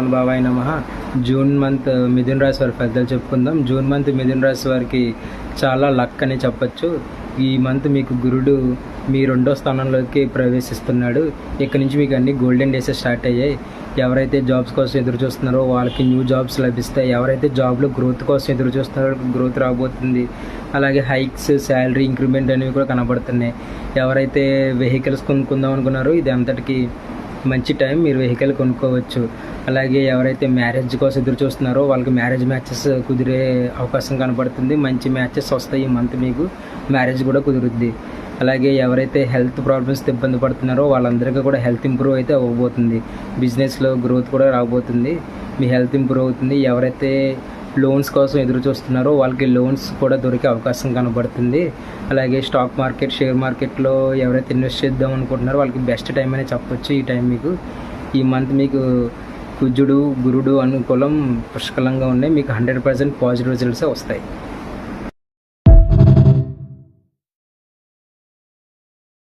శ్రీమాన్ బాబాయ్ నమః. June month మిథున రాశి వారి ఫలితాలు చెప్పుకుందాం. జూన్ మంత్ మిథున రాశి వారికి చాలా లక్ అని చెప్పచ్చు. ఈ మంత్ మీకు గురుడు మీ 2వ స్థానంలోకి ప్రవేశిస్తున్నాడు. ఇక్కడ నుంచి మీకు అన్ని గోల్డెన్ డేస్ స్టార్ట్ అయ్యాయి. ఎవరైతే జాబ్స్ కోసం ఎదురు చూస్తున్నారో వాళ్ళకి న్యూ జాబ్స్ లభిస్తాయి. ఎవరైతే జాబ్లో గ్రోత్ కోసం ఎదురు చూస్తున్నారో గ్రోత్ రాబోతుంది. అలాగే హైక్స్, శాలరీ ఇంక్రిమెంట్ అనేవి కూడా కనబడుతున్నాయి. ఎవరైతే వెహికల్స్ కొనుక్కుందాం అనుకున్నారో ఇది అంతటికి మంచి టైం, మీరు వెహికల్ కొనుక్కోవచ్చు. అలాగే ఎవరైతే మ్యారేజ్ కోసం ఎదురు చూస్తున్నారో వాళ్ళకి మ్యారేజ్ మ్యాచెస్ కుదిరే అవకాశం కనబడుతుంది. మంచి మ్యాచెస్ వస్తాయి. ఈ మంత్ మీకు మ్యారేజ్ కూడా కుదురుద్ది. అలాగే ఎవరైతే హెల్త్ ప్రాబ్లమ్స్తో ఇబ్బంది పడుతున్నారో వాళ్ళందరికీ కూడా హెల్త్ ఇంప్రూవ్ అయితే అవ్వబోతుంది. బిజినెస్లో గ్రోత్ కూడా రాబోతుంది. మీ హెల్త్ ఇంప్రూవ్ అవుతుంది. ఎవరైతే లోన్స్ కోసం ఎదురు చూస్తున్నారో వాళ్ళకి లోన్స్ కూడా దొరికే అవకాశం కనబడుతుంది. అలాగే స్టాక్ మార్కెట్, షేర్ మార్కెట్లో ఎవరైతే ఇన్వెస్ట్ చేద్దాం అనుకుంటున్నారో వాళ్ళకి బెస్ట్ టైం అనే చెప్పొచ్చు. ఈ టైం మీకు ఈ మంత్ మీకు కుజుడు, గురుడు అనుకూలం పుష్కలంగా ఉన్నాయి. మీకు 100% పాజిటివ్ రిజల్ట్సే వస్తాయి.